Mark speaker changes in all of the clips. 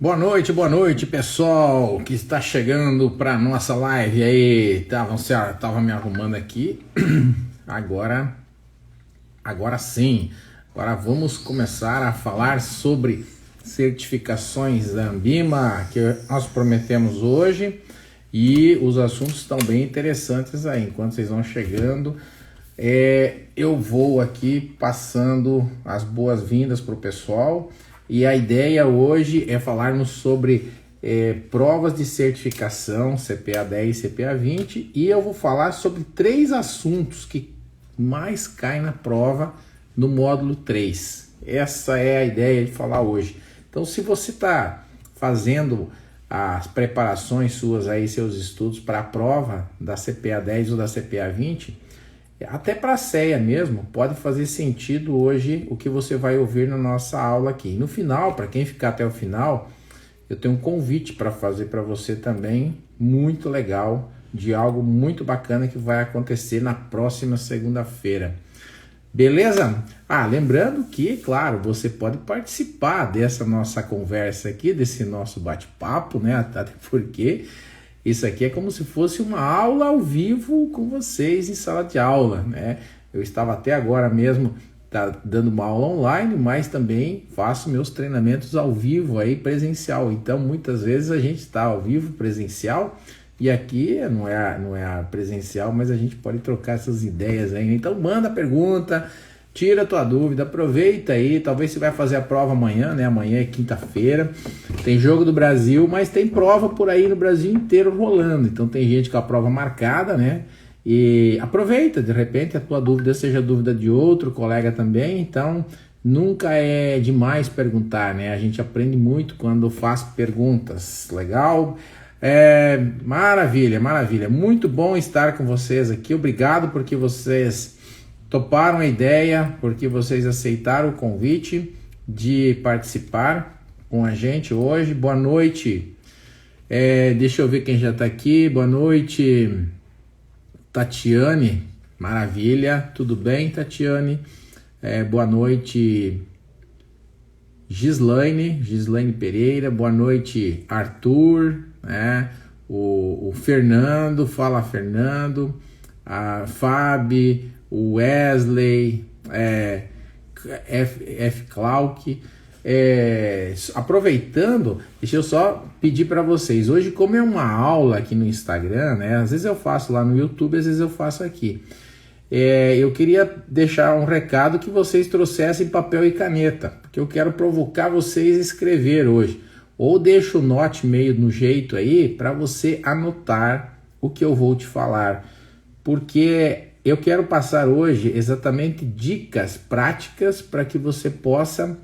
Speaker 1: Boa noite, pessoal que está chegando para nossa live aí. Tava me arrumando aqui. Agora sim. Agora vamos começar a falar sobre certificações da Anbima que nós prometemos hoje, e os assuntos estão bem interessantes aí. Enquanto vocês vão chegando, eu vou aqui passando as boas-vindas para o pessoal. E a ideia hoje é falarmos sobre provas de certificação CPA 10 e CPA 20, e eu vou falar sobre 3 assuntos que mais caem na prova no módulo 3. Essa é a ideia de falar hoje. Então, se você está fazendo as preparações suas aí, seus estudos para a prova da CPA 10 ou da CPA 20, até para a CEA mesmo, pode fazer sentido hoje o que você vai ouvir na nossa aula aqui. No final, para quem ficar até o final, eu tenho um convite para fazer para você também, muito legal, de algo muito bacana que vai acontecer na próxima segunda-feira. Beleza? Lembrando que, claro, você pode participar dessa nossa conversa aqui, desse nosso bate-papo, né? Até porque isso aqui é como se fosse uma aula ao vivo com vocês em sala de aula, né? Eu estava até agora mesmo dando uma aula online, mas também faço meus treinamentos ao vivo aí, presencial. Então, muitas vezes a gente está ao vivo, presencial, e aqui não é presencial, mas a gente pode trocar essas ideias aí. Então, manda pergunta, tira a tua dúvida, aproveita aí. Talvez você vai fazer a prova amanhã, né? Amanhã é quinta-feira, tem jogo do Brasil, mas tem prova por aí no Brasil inteiro rolando. Então tem gente com a prova marcada, né? E aproveita, de repente a tua dúvida seja dúvida de outro colega também. Então nunca é demais perguntar, né? A gente aprende muito quando faz perguntas. Legal? Maravilha. Muito bom estar com vocês aqui. Obrigado porque vocês toparam a ideia, porque vocês aceitaram o convite de participar com a gente hoje. Boa noite. Deixa eu ver quem já está aqui. Boa noite, Tatiane. Maravilha. Tudo bem, Tatiane? Boa noite, Gislaine Pereira. Boa noite, Arthur. O Fernando. Fala, Fernando. A Fábio. O Wesley, F. Clark. Aproveitando, deixa eu só pedir para vocês, hoje, como é uma aula aqui no Instagram, né? Às vezes eu faço lá no YouTube, às vezes eu faço aqui. Eu queria deixar um recado que vocês trouxessem papel e caneta, porque eu quero provocar vocês a escrever hoje. Ou deixa o note meio no jeito aí para você anotar o que eu vou te falar, porque eu quero passar hoje exatamente dicas práticas para que você possa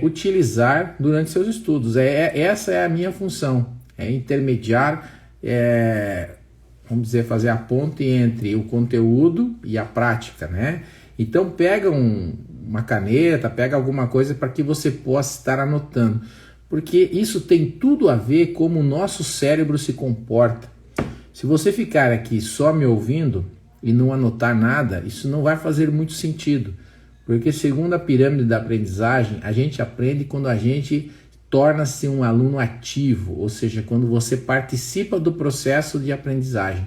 Speaker 1: utilizar durante seus estudos. Essa é a minha função, intermediar, vamos dizer, fazer a ponte entre o conteúdo e a prática, né? Então pega uma caneta, pega alguma coisa para que você possa estar anotando, porque isso tem tudo a ver com como o nosso cérebro se comporta. Se você ficar aqui só me ouvindo e não anotar nada, isso não vai fazer muito sentido, porque segundo a pirâmide da aprendizagem, a gente aprende quando a gente torna-se um aluno ativo, ou seja, quando você participa do processo de aprendizagem.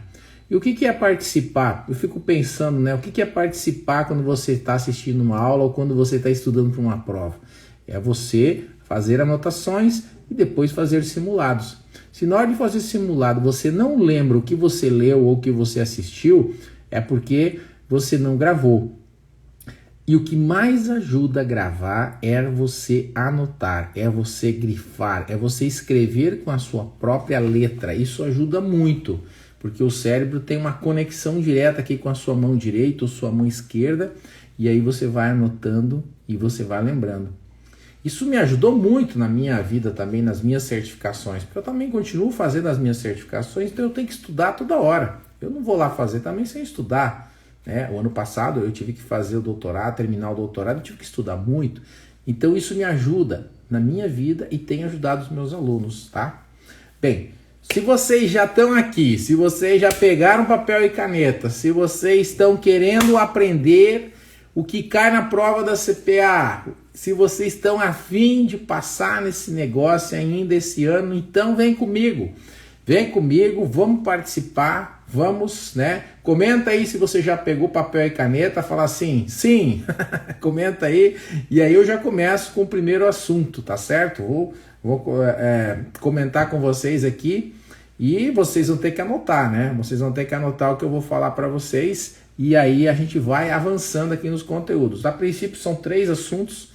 Speaker 1: E o que é participar? Eu fico pensando, né? O que é participar quando você está assistindo uma aula ou quando você está estudando para uma prova? É você fazer anotações e depois fazer simulados. Se na hora de fazer simulado você não lembra o que você leu ou o que você assistiu, é porque você não gravou. E o que mais ajuda a gravar é você anotar, é você grifar, é você escrever com a sua própria letra. Isso ajuda muito, porque o cérebro tem uma conexão direta aqui com a sua mão direita ou sua mão esquerda, e aí você vai anotando e você vai lembrando. Isso me ajudou muito na minha vida também, nas minhas certificações, porque eu também continuo fazendo as minhas certificações, então eu tenho que estudar toda hora. Eu não vou lá fazer também sem estudar, né? O ano passado eu tive que fazer o doutorado, terminar o doutorado, eu tive que estudar muito. Então isso me ajuda na minha vida e tem ajudado os meus alunos, tá? Bem, se vocês já estão aqui, se vocês já pegaram papel e caneta, se vocês estão querendo aprender o que cai na prova da CPA, se vocês estão a fim de passar nesse negócio ainda esse ano, então vem comigo. Vem comigo, vamos participar, vamos, né? Comenta aí se você já pegou papel e caneta, fala assim, sim, comenta aí, e aí eu já começo com o primeiro assunto, tá certo? Vou comentar com vocês aqui e vocês vão ter que anotar, né? Vocês vão ter que anotar o que eu vou falar para vocês e aí a gente vai avançando aqui nos conteúdos. A princípio são 3 assuntos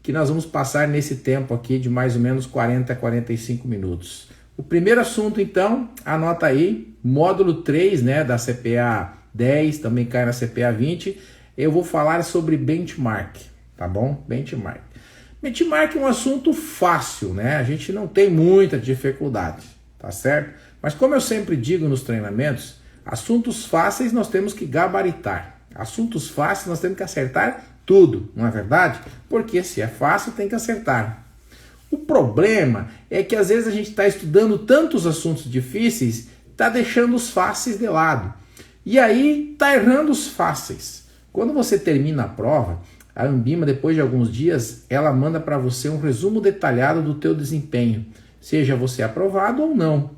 Speaker 1: que nós vamos passar nesse tempo aqui de mais ou menos 40 a 45 minutos. O primeiro assunto, então, anota aí, módulo 3, né, da CPA 10, também cai na CPA 20, eu vou falar sobre benchmark, tá bom? Benchmark. Benchmark é um assunto fácil, né? A gente não tem muita dificuldade, tá certo? Mas como eu sempre digo nos treinamentos, assuntos fáceis nós temos que gabaritar. Assuntos fáceis nós temos que acertar tudo, não é verdade? Porque se é fácil tem que acertar. O problema é que às vezes a gente está estudando tantos assuntos difíceis, está deixando os fáceis de lado. E aí está errando os fáceis. Quando você termina a prova, a Ambima, depois de alguns dias, ela manda para você um resumo detalhado do teu desempenho, seja você aprovado ou não.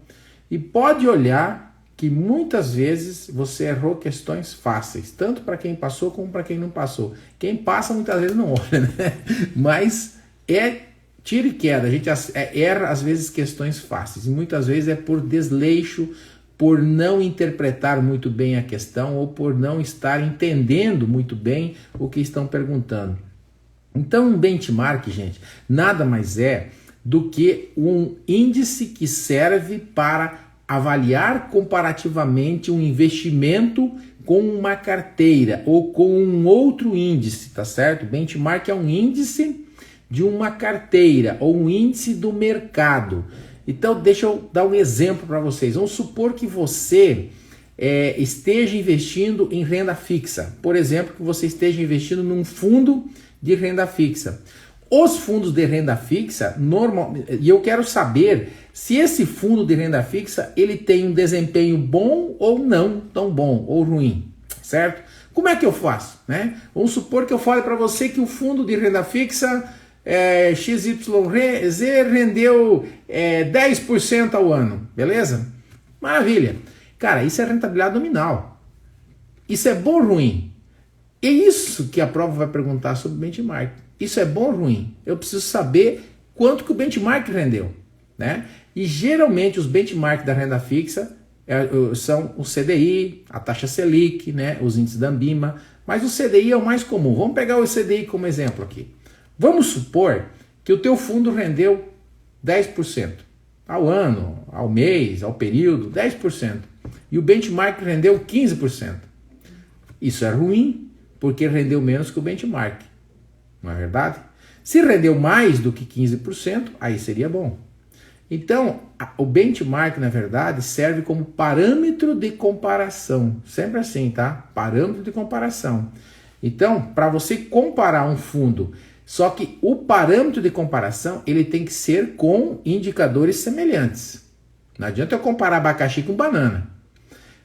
Speaker 1: E pode olhar que muitas vezes você errou questões fáceis, tanto para quem passou como para quem não passou. Quem passa muitas vezes não olha, né? Mas tira e queda, a gente erra às vezes questões fáceis, e muitas vezes é por desleixo, por não interpretar muito bem a questão, ou por não estar entendendo muito bem o que estão perguntando. Então um benchmark, gente, nada mais é do que um índice que serve para avaliar comparativamente um investimento com uma carteira, ou com um outro índice, tá certo? Benchmark é um índice de uma carteira ou um índice do mercado. Então deixa eu dar um exemplo para vocês. Vamos supor que você esteja investindo em renda fixa. Por exemplo, que você esteja investindo num fundo de renda fixa. Os fundos de renda fixa, e eu quero saber se esse fundo de renda fixa ele tem um desempenho bom ou não tão bom ou ruim, certo? Como é que eu faço, né? Vamos supor que eu fale para você que o fundo de renda fixa XYZ rendeu 10% ao ano, beleza? Maravilha. Cara, isso é rentabilidade nominal. Isso é bom ou ruim? É isso que a prova vai perguntar sobre benchmark. Isso é bom ou ruim? Eu preciso saber quanto que o benchmark rendeu, né? E geralmente os benchmarks da renda fixa são o CDI, a taxa Selic, né? Os índices da Ambima, mas o CDI é o mais comum. Vamos pegar o CDI como exemplo aqui. Vamos supor que o teu fundo rendeu 10% ao ano, ao mês, ao período, 10%. E o benchmark rendeu 15%. Isso é ruim, porque rendeu menos que o benchmark. Não é verdade? Se rendeu mais do que 15%, aí seria bom. Então, o benchmark, na verdade, serve como parâmetro de comparação. Sempre assim, tá? Parâmetro de comparação. Então, para você comparar um fundo, só que o parâmetro de comparação, ele tem que ser com indicadores semelhantes. Não adianta eu comparar abacaxi com banana.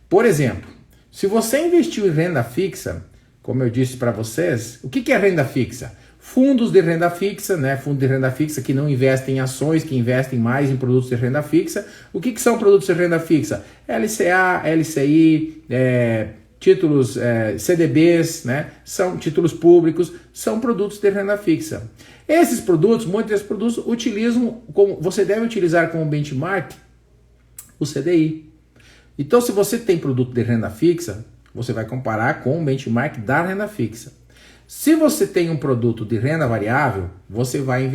Speaker 1: Por exemplo, se você investiu em renda fixa, como eu disse para vocês, o que é renda fixa? Fundos de renda fixa, né? Fundo de renda fixa que não investem em ações, que investem mais em produtos de renda fixa. O que são produtos de renda fixa? LCA, LCI, títulos CDBs, né? São títulos públicos, são produtos de renda fixa. Esses produtos, muitos desses produtos você deve utilizar como benchmark o CDI. Então, se você tem produto de renda fixa, você vai comparar com o benchmark da renda fixa. Se você tem um produto de renda variável, você vai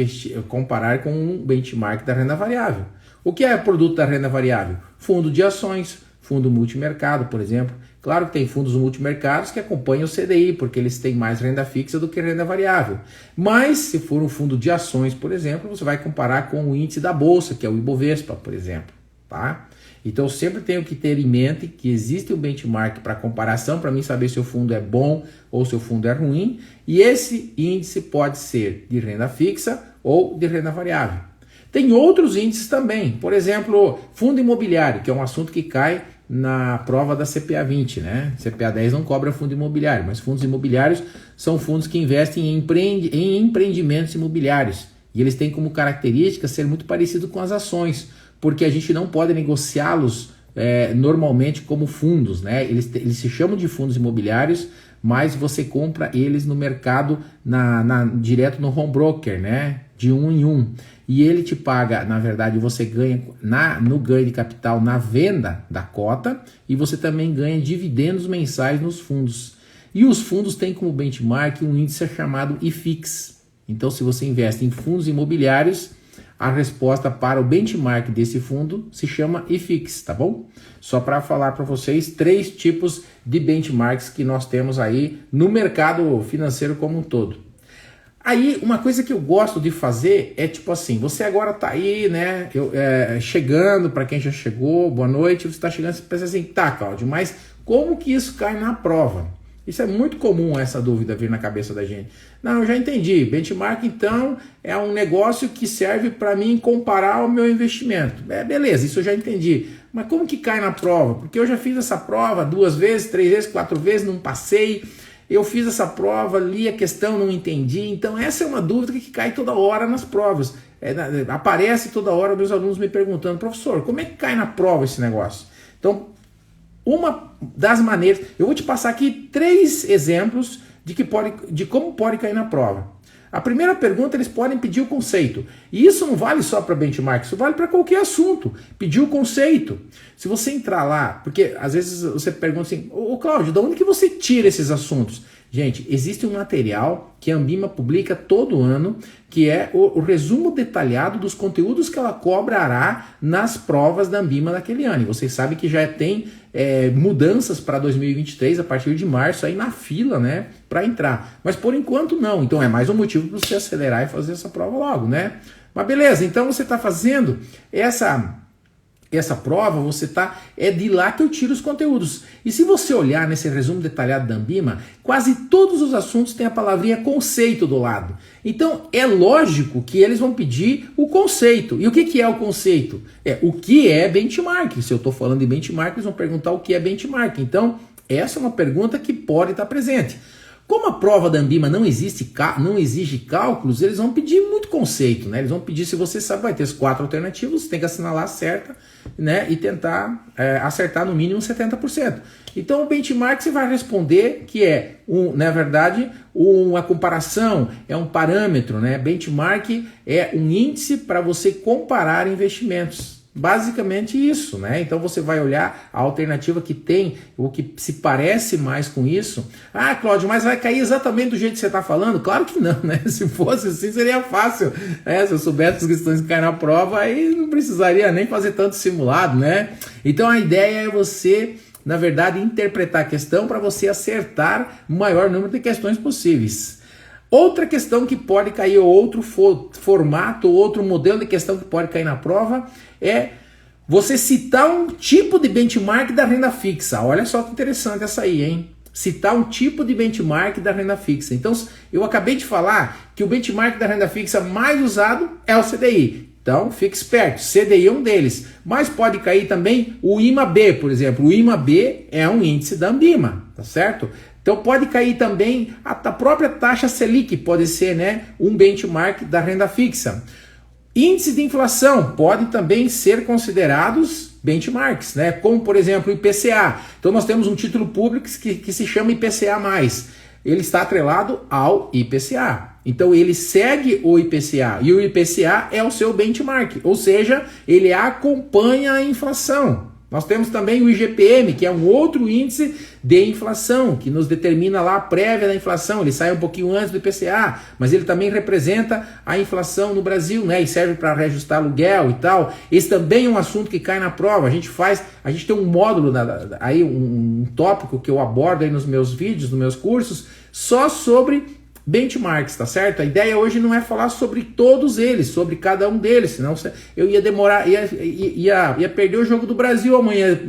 Speaker 1: comparar com um benchmark da renda variável. O que é produto da renda variável? Fundo de ações, fundo multimercado, por exemplo. Claro que tem fundos multimercados que acompanham o CDI, porque eles têm mais renda fixa do que renda variável. Mas, se for um fundo de ações, por exemplo, você vai comparar com o índice da Bolsa, que é o Ibovespa, por exemplo. Tá? Então, eu sempre tenho que ter em mente que existe um benchmark para comparação, para mim saber se o fundo é bom ou se o fundo é ruim. E esse índice pode ser de renda fixa ou de renda variável. Tem outros índices também, por exemplo, fundo imobiliário, que é um assunto que cai na prova da CPA 20, né? CPA 10 não cobra fundo imobiliário, mas fundos imobiliários são fundos que investem em empreendimentos imobiliários. E eles têm como característica ser muito parecido com as ações, porque a gente não pode negociá-los normalmente como fundos, né? Eles se chamam de fundos imobiliários, mas você compra eles no mercado, direto no home broker, né? De um em um. E ele te paga, na verdade, você ganha no ganho de capital na venda da cota e você também ganha dividendos mensais nos fundos. E os fundos têm como benchmark um índice chamado IFIX. Então, se você investe em fundos imobiliários, a resposta para o benchmark desse fundo se chama IFIX, tá bom? Só para falar para vocês 3 tipos de benchmarks que nós temos aí no mercado financeiro como um todo. Aí, uma coisa que eu gosto de fazer é tipo assim, você agora tá aí, né, chegando, para quem já chegou, boa noite, você está chegando, você pensa assim, tá, Cláudio, mas como que isso cai na prova? Isso é muito comum, essa dúvida vir na cabeça da gente. Não, eu já entendi, benchmark então é um negócio que serve para mim comparar o meu investimento. Beleza, isso eu já entendi, mas como que cai na prova? Porque eu já fiz essa prova 2 vezes, 3 vezes, 4 vezes, não passei. Eu fiz essa prova, li a questão, não entendi. Então essa é uma dúvida que cai toda hora nas provas. Aparece toda hora meus alunos me perguntando, professor, como é que cai na prova esse negócio? Então, uma das maneiras, eu vou te passar aqui 3 exemplos de como pode cair na prova. A primeira pergunta, eles podem pedir o conceito. E isso não vale só para benchmark, isso vale para qualquer assunto. Pedir o conceito. Se você entrar lá, porque às vezes você pergunta assim, ô Cláudio, de onde que você tira esses assuntos? Gente, existe um material que a Ambima publica todo ano, que é o resumo detalhado dos conteúdos que ela cobrará nas provas da Ambima daquele ano. E vocês sabem que já tem mudanças para 2023 a partir de março aí na fila, né, para entrar. Mas por enquanto não. Então é mais um motivo para você acelerar e fazer essa prova logo, né? Mas beleza, então você está fazendo essa prova, é de lá que eu tiro os conteúdos. E se você olhar nesse resumo detalhado da Ambima, quase todos os assuntos têm a palavrinha conceito do lado. Então é lógico que eles vão pedir o conceito. E o que é o conceito? O que é benchmark. Se eu estou falando de benchmark, eles vão perguntar o que é benchmark. Então essa é uma pergunta que pode estar presente. Como a prova da Ambima não exige cálculos, eles vão pedir muito conceito, né? Eles vão pedir, se você sabe, vai ter as 4 alternativas, você tem que assinalar certa, né? E tentar acertar no mínimo 70%. Então o benchmark você vai responder que na verdade, uma comparação, é um parâmetro, né? Benchmark é um índice para você comparar investimentos. Basicamente isso, né? Então você vai olhar a alternativa que tem, o que se parece mais com isso. Ah, Cláudio, mas vai cair exatamente do jeito que você está falando? Claro que não, né? Se fosse assim seria fácil, né? Se eu soubesse as questões que caem na prova, aí não precisaria nem fazer tanto simulado, né? Então a ideia é você, na verdade, interpretar a questão para você acertar o maior número de questões possíveis. Outra questão que pode cair, outro formato, outro modelo de questão que pode cair na prova é você citar um tipo de benchmark da renda fixa. Olha só que interessante essa aí, hein? Citar um tipo de benchmark da renda fixa. Então, eu acabei de falar que o benchmark da renda fixa mais usado é o CDI. Então, fique esperto, CDI é um deles. Mas pode cair também o IMAB, por exemplo. O IMAB é um índice da Ambima, tá certo? Então pode cair também a própria taxa Selic, pode ser, né, um benchmark da renda fixa. Índices de inflação podem também ser considerados benchmarks, né, como por exemplo o IPCA. Então nós temos um título público que se chama IPCA+. Ele está atrelado ao IPCA. Então ele segue o IPCA e o IPCA é o seu benchmark, ou seja, ele acompanha a inflação. Nós temos também o IGPM, que é um outro índice de inflação, que nos determina lá a prévia da inflação. Ele sai um pouquinho antes do IPCA, mas ele também representa a inflação no Brasil, né? E serve para reajustar aluguel e tal. Esse também é um assunto que cai na prova. A gente tem um módulo, aí um tópico que eu abordo aí nos meus vídeos, nos meus cursos, só sobre benchmarks, tá certo? A ideia hoje não é falar sobre todos eles, sobre cada um deles, senão eu ia demorar, ia perder o jogo do Brasil amanhã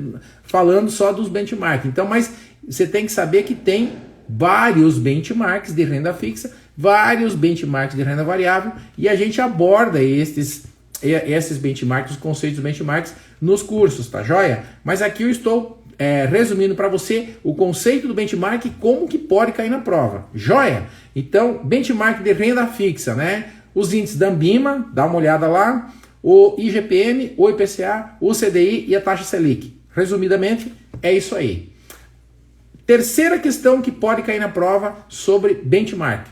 Speaker 1: falando só dos benchmarks. Então, mas você tem que saber que tem vários benchmarks de renda fixa, vários benchmarks de renda variável, e a gente aborda esses esses benchmarks, os conceitos dos benchmarks nos cursos, tá joia? Mas aqui eu estou resumindo para você o conceito do benchmark e como que pode cair na prova, joia? Então, benchmark de renda fixa, né? Os índices da Ambima, dá uma olhada lá, o IGPM, o IPCA, o CDI e a taxa Selic. Resumidamente, é isso aí. Terceira questão que pode cair na prova sobre benchmark.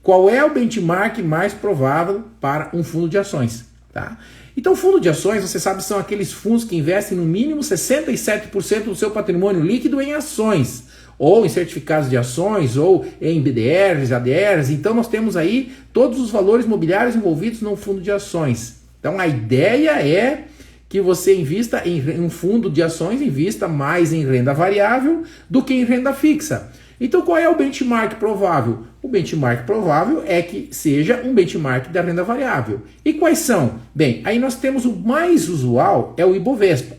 Speaker 1: Qual é o benchmark mais provável para um fundo de ações? Tá? Então, fundo de ações, você sabe, são aqueles fundos que investem no mínimo 67% do seu patrimônio líquido em ações, ou em certificados de ações, ou em BDRs, ADRs. Então, nós temos aí todos os valores mobiliários envolvidos num fundo de ações. Então, a ideia é que você invista em um fundo de ações, invista mais em renda variável do que em renda fixa. Então, qual é o benchmark provável? O benchmark provável é que seja um benchmark da renda variável. E quais são? Bem, aí nós temos o mais usual, é o Ibovespa.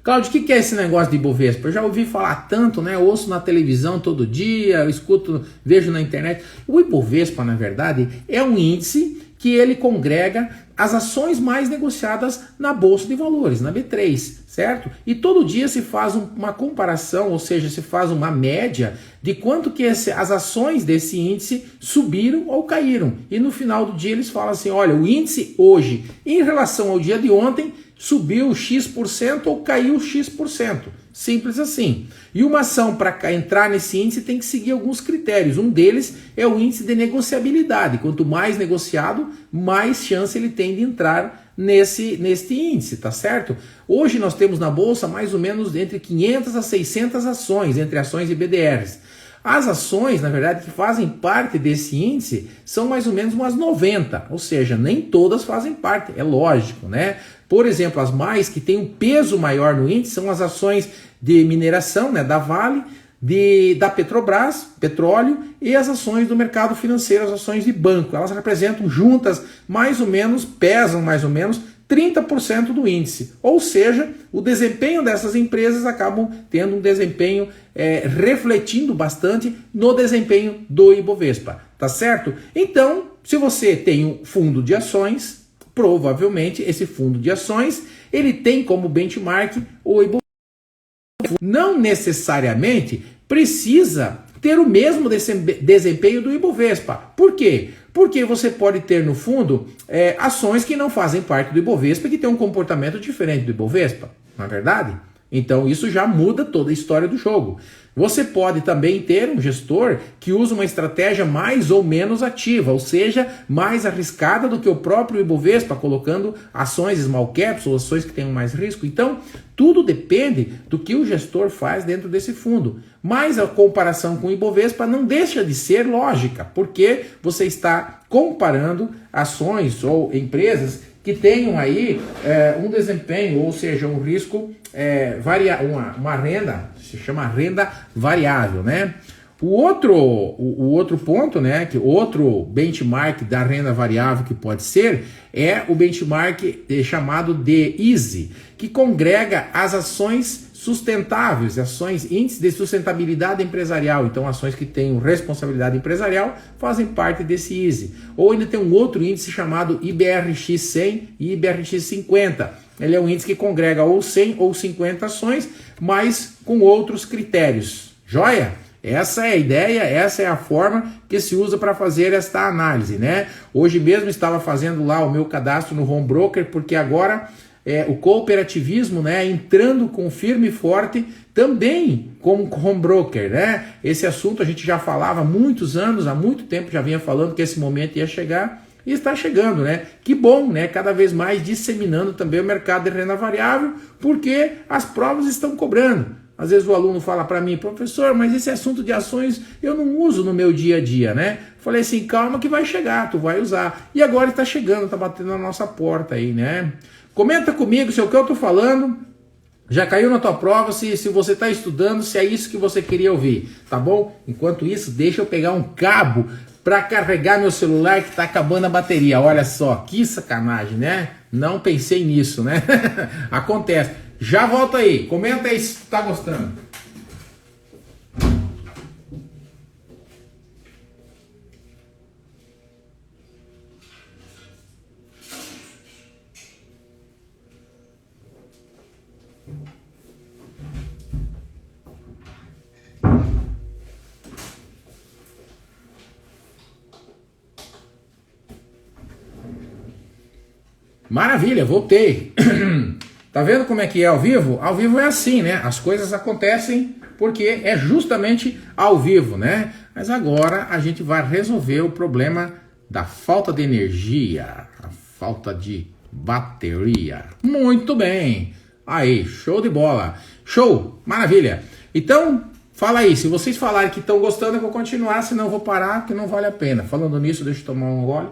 Speaker 1: Cláudio, o que é esse negócio de Ibovespa? Eu já ouvi falar tanto, né? Eu ouço na televisão todo dia, eu escuto, vejo na internet. O Ibovespa, na verdade, é um índice que ele congrega as ações mais negociadas na Bolsa de Valores, na B3, certo? E todo dia se faz uma comparação, ou seja, se faz uma média de quanto que as ações desse índice subiram ou caíram. E no final do dia eles falam assim, olha, o índice hoje, em relação ao dia de ontem, subiu X% ou caiu X%. Simples assim. E uma ação para entrar nesse índice tem que seguir alguns critérios. Um deles é o índice de negociabilidade. Quanto mais negociado, mais chance ele tem de entrar neste índice, tá certo? Hoje nós temos na Bolsa mais ou menos entre 500 a 600 ações, entre ações e BDRs. As ações, na verdade, que fazem parte desse índice são mais ou menos umas 90, ou seja, nem todas fazem parte, é lógico, né? Por exemplo, as mais que têm um peso maior no índice são as ações de mineração, né, da Vale, da Petrobras, petróleo, e as ações do mercado financeiro, as ações de banco. Elas representam juntas mais ou menos, pesam mais ou menos 30% do índice. Ou seja, o desempenho dessas empresas acabam tendo um desempenho refletindo bastante no desempenho do Ibovespa, tá certo? Então, se você tem um fundo de ações, provavelmente esse fundo de ações, ele tem como benchmark o Ibovespa. Não necessariamente precisa ter o mesmo desempenho do Ibovespa. Por quê? Porque você pode ter no fundo ações que não fazem parte do Ibovespa e que têm um comportamento diferente do Ibovespa, não é verdade? Então isso já muda toda a história do jogo. Você pode também ter um gestor que usa uma estratégia mais ou menos ativa, ou seja, mais arriscada do que o próprio Ibovespa, colocando ações small caps ou ações que tenham mais risco. Então, tudo depende do que o gestor faz dentro desse fundo. Mas a comparação com o Ibovespa não deixa de ser lógica, porque você está comparando ações ou empresas que tenham aí um desempenho, ou seja, um risco, uma renda, se chama renda variável, né? O outro ponto, né, que outro benchmark da renda variável que pode ser, é o benchmark chamado de EASY, que congrega as ações sustentáveis, índices de sustentabilidade empresarial. Então, ações que têm responsabilidade empresarial fazem parte desse EASY. Ou ainda tem um outro índice chamado IBRX 100 e IBRX 50. Ele é um índice que congrega ou 100 ou 50 ações, mas com outros critérios. Joia? Essa é a ideia, essa é a forma que se usa para fazer esta análise, né? Hoje mesmo estava fazendo lá o meu cadastro no Home Broker, porque agora o cooperativismo, né, entrando com firme e forte também como home broker, né? Esse assunto a gente já falava há muitos anos, há muito tempo já vinha falando que esse momento ia chegar e está chegando, né? Que bom, né? Cada vez mais disseminando também o mercado de renda variável, porque as provas estão cobrando. Às vezes o aluno fala para mim, professor, mas esse assunto de ações eu não uso no meu dia a dia, né? Falei assim, calma que vai chegar, tu vai usar. E agora está chegando, está batendo na nossa porta aí, né? Comenta comigo se é o que eu estou falando já caiu na tua prova, se você está estudando, se é isso que você queria ouvir, tá bom? Enquanto isso, deixa eu pegar um cabo para carregar meu celular que está acabando a bateria. Olha só, que sacanagem, né? Não pensei nisso, né? Acontece. Já volto aí. Comenta aí se tu tá gostando. Maravilha, voltei. Tá vendo como é que é ao vivo? Ao vivo é assim, né? As coisas acontecem porque é justamente ao vivo, né? Mas agora a gente vai resolver o problema da falta de energia, a falta de bateria. Muito bem. Aí, show de bola. Show, maravilha. Então, fala aí, se vocês falarem que estão gostando, eu vou continuar, senão eu vou parar, que não vale a pena. Falando nisso, deixa eu tomar um gole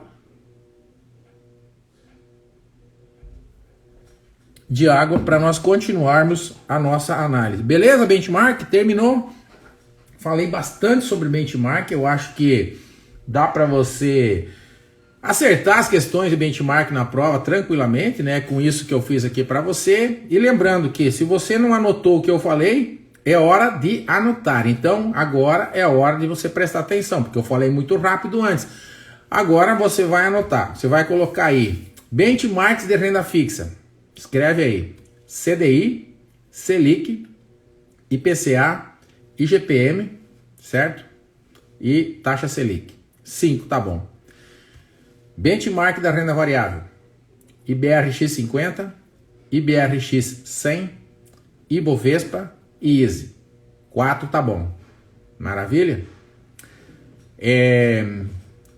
Speaker 1: de água para nós continuarmos a nossa análise. Beleza, benchmark? Terminou? Falei bastante sobre benchmark, eu acho que dá para você acertar as questões de benchmark na prova tranquilamente, né? Com isso que eu fiz aqui para você. E lembrando que se você não anotou o que eu falei, é hora de anotar. Então, agora é a hora de você prestar atenção, porque eu falei muito rápido antes. Agora você vai anotar. Você vai colocar aí benchmarks de renda fixa. Escreve aí CDI, Selic, IPCA, IGPM, certo? E taxa Selic. 5, tá bom. Benchmark da renda variável. IBRX50, IBRX100, Ibovespa e ISE. 4, tá bom. Maravilha?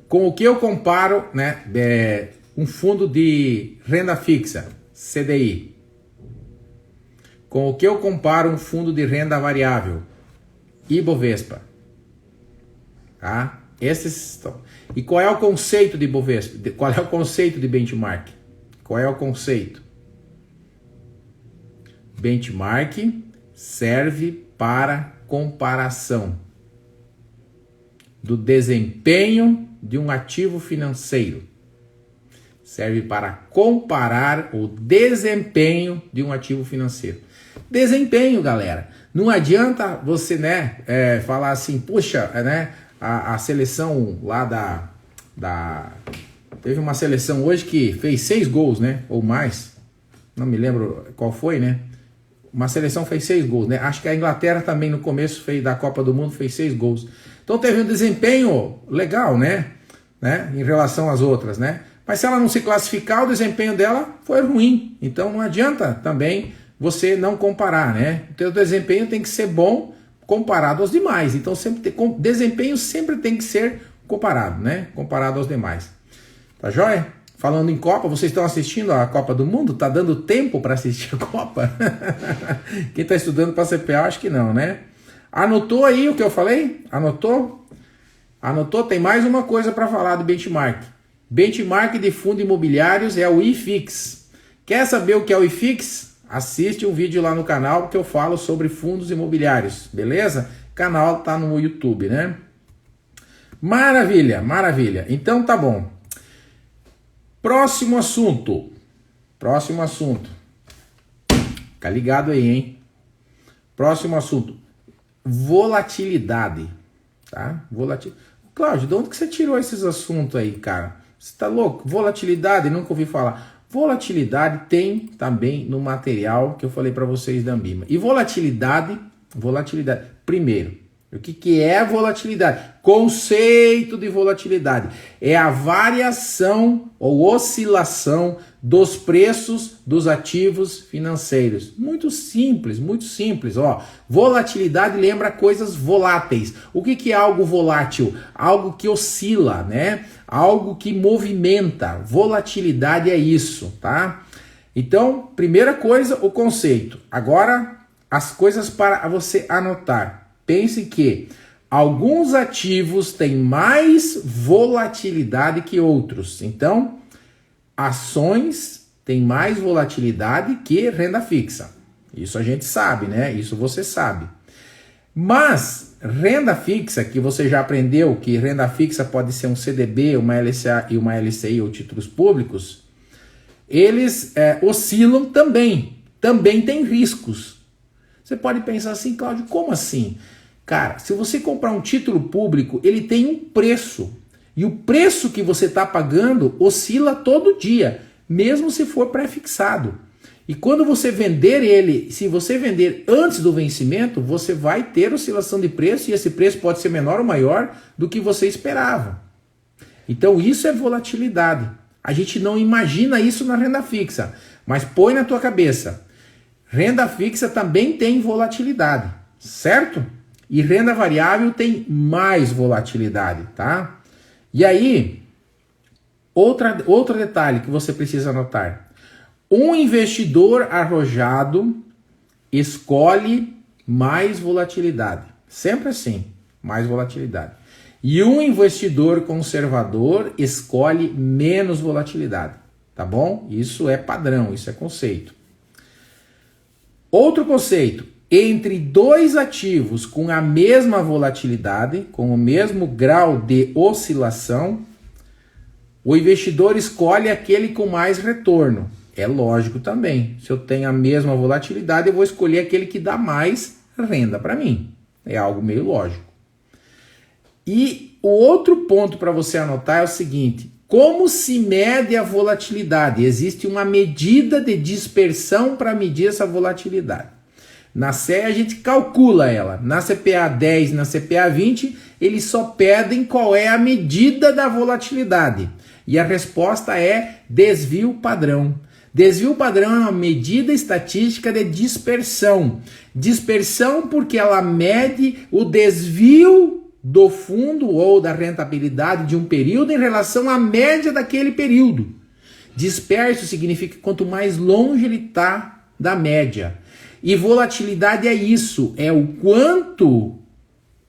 Speaker 1: Com o que eu comparo, né, um fundo de renda fixa, CDI. Com o que eu comparo um fundo de renda variável, Ibovespa. Tá? Esses estão. E qual é o conceito de Ibovespa? Qual é o conceito de benchmark? Qual é o conceito? Benchmark serve para comparação do desempenho de um ativo financeiro. Serve para comparar o desempenho de um ativo financeiro. Desempenho, galera. Não adianta você, né, falar assim, puxa, né, a seleção lá teve uma seleção hoje que fez 6 gols, né, ou mais. Não me lembro qual foi, né. Uma seleção fez 6 gols, né. Acho que a Inglaterra também no começo da Copa do Mundo fez 6 gols. Então teve um desempenho legal, né, em relação às outras, né. Mas se ela não se classificar, o desempenho dela foi ruim. Então não adianta também você não comparar, né? O teu desempenho tem que ser bom comparado aos demais. Então desempenho sempre tem que ser comparado, né? Comparado aos demais. Tá joia? Falando em Copa, vocês estão assistindo a Copa do Mundo? Tá dando tempo para assistir a Copa? Quem está estudando para CPA, acho que não, né? Anotou aí o que eu falei? Anotou? Anotou? Tem mais uma coisa para falar do benchmark. Benchmark de fundos imobiliários é o IFIX. Quer saber o que é o IFIX? Assiste um vídeo lá no canal que eu falo sobre fundos imobiliários, beleza? O canal tá no YouTube, né? Maravilha, maravilha. Então tá bom. Próximo assunto. Próximo assunto. Fica ligado aí, hein? Próximo assunto. Volatilidade. Tá? Volatilidade. Cláudio, de onde que você tirou esses assuntos aí, cara? Você tá louco? Volatilidade, nunca ouvi falar. Volatilidade tem também no material que eu falei para vocês da Ambima. E volatilidade, primeiro, o que é volatilidade? Conceito de volatilidade é a variação ou oscilação dos preços dos ativos financeiros. Muito simples, ó. Volatilidade lembra coisas voláteis. O que é algo volátil? Algo que oscila, né? Algo que movimenta. Volatilidade é isso, tá? Então, primeira coisa, o conceito. Agora, as coisas para você anotar. Pense que alguns ativos têm mais volatilidade que outros. Então, ações têm mais volatilidade que renda fixa. Isso a gente sabe, né? Isso você sabe. Mas renda fixa, que você já aprendeu que renda fixa pode ser um CDB, uma LCA e uma LCI ou títulos públicos, eles oscilam também. Também tem riscos. Você pode pensar assim, Cláudio, como assim? Cara, se você comprar um título público, ele tem um preço. E o preço que você está pagando oscila todo dia, mesmo se for pré-fixado. E quando você vender ele, se você vender antes do vencimento, você vai ter oscilação de preço e esse preço pode ser menor ou maior do que você esperava. Então isso é volatilidade. A gente não imagina isso na renda fixa, mas põe na tua cabeça. Renda fixa também tem volatilidade, certo? E renda variável tem mais volatilidade, tá? E aí, outro detalhe que você precisa anotar. Um investidor arrojado escolhe mais volatilidade. Sempre assim, mais volatilidade. E um investidor conservador escolhe menos volatilidade, tá bom? Isso é padrão, isso é conceito. Outro conceito, entre dois ativos com a mesma volatilidade, com o mesmo grau de oscilação, o investidor escolhe aquele com mais retorno. É lógico também, se eu tenho a mesma volatilidade, eu vou escolher aquele que dá mais renda para mim. É algo meio lógico. E o outro ponto para você anotar é o seguinte: como se mede a volatilidade? Existe uma medida de dispersão para medir essa volatilidade. Na CE a gente calcula ela. Na CPA 10 e na CPA 20, eles só pedem qual é a medida da volatilidade. E a resposta é desvio padrão. Desvio padrão é uma medida estatística de dispersão. Dispersão porque ela mede o desvio do fundo ou da rentabilidade de um período em relação à média daquele período. Disperso significa quanto mais longe ele está da média. E volatilidade é isso, é o quanto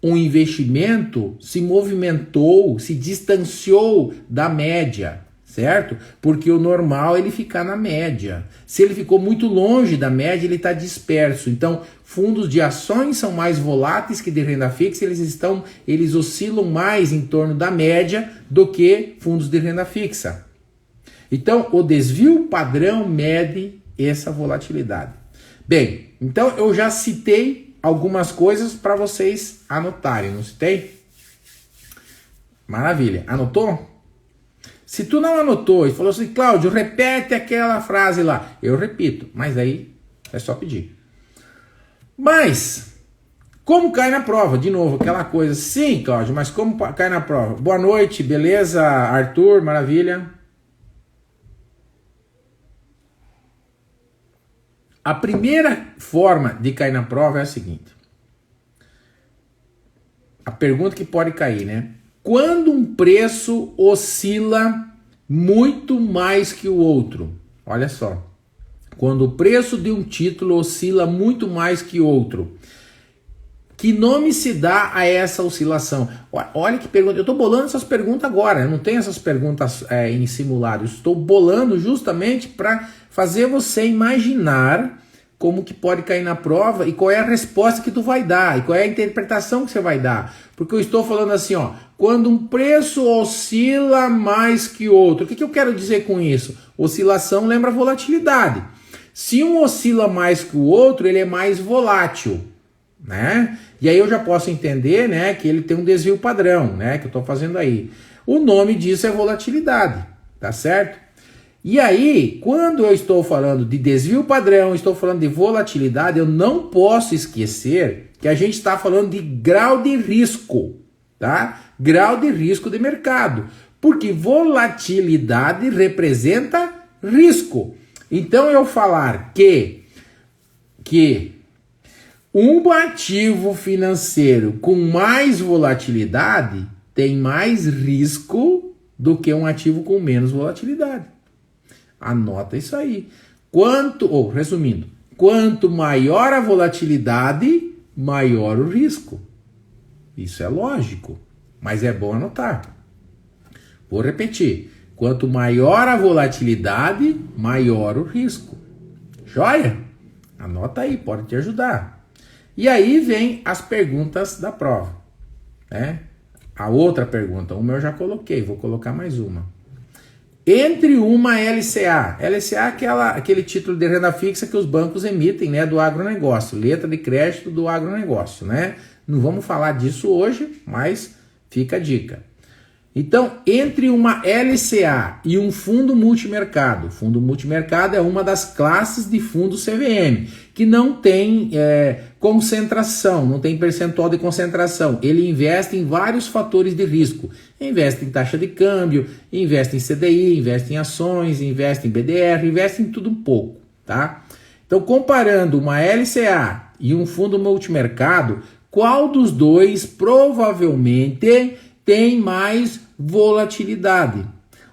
Speaker 1: um investimento se movimentou, se distanciou da média, certo? Porque o normal é ele ficar na média. Se ele ficou muito longe da média, ele está disperso. Então, fundos de ações são mais voláteis que de renda fixa, eles oscilam mais em torno da média do que fundos de renda fixa. Então, o desvio padrão mede essa volatilidade. Bem, então eu já citei algumas coisas para vocês anotarem, não citei? Maravilha, anotou? Se tu não anotou e falou assim, Cláudio, repete aquela frase lá, eu repito, mas aí é só pedir. Mas, como cai na prova? De novo, aquela coisa, sim, Cláudio, mas como cai na prova? Boa noite, beleza, Arthur, maravilha. A primeira forma de cair na prova é a seguinte. A pergunta que pode cair, né? Quando um preço oscila muito mais que o outro? Olha só. Quando o preço de um título oscila muito mais que outro, que nome se dá a essa oscilação? Olha que pergunta. Eu estou bolando essas perguntas agora. Eu não tenho essas perguntas em simulado. Eu estou bolando justamente para fazer você imaginar como que pode cair na prova e qual é a resposta que tu vai dar e qual é a interpretação que você vai dar. Porque eu estou falando assim, ó, quando um preço oscila mais que outro. O que eu quero dizer com isso? Oscilação lembra volatilidade. Se um oscila mais que o outro, ele é mais volátil, né? E aí eu já posso entender, né, que ele tem um desvio padrão, né, que eu estou fazendo aí. O nome disso é volatilidade, tá certo? E aí, quando eu estou falando de desvio padrão, estou falando de volatilidade, eu não posso esquecer que a gente está falando de grau de risco, tá? Grau de risco de mercado, porque volatilidade representa risco. Então eu falar que um ativo financeiro com mais volatilidade tem mais risco do que um ativo com menos volatilidade. Anota isso aí. Resumindo, quanto maior a volatilidade, maior o risco. Isso é lógico, mas é bom anotar. Vou repetir. Quanto maior a volatilidade, maior o risco. Joia? Anota aí, pode te ajudar. E aí vem as perguntas da prova, né? A outra pergunta, uma eu já coloquei, vou colocar mais uma. Entre uma LCA. LCA é aquele título de renda fixa que os bancos emitem, né, do agronegócio, letra de crédito do agronegócio, né? Não vamos falar disso hoje, mas fica a dica. Então, entre uma LCA e um fundo multimercado, fundo multimercado é uma das classes de fundos CVM, que não tem concentração, não tem percentual de concentração. Ele investe em vários fatores de risco. Investe em taxa de câmbio, investe em CDI, investe em ações, investe em BDR, investe em tudo um pouco, tá? Então, comparando uma LCA e um fundo multimercado, qual dos dois provavelmente tem mais volatilidade?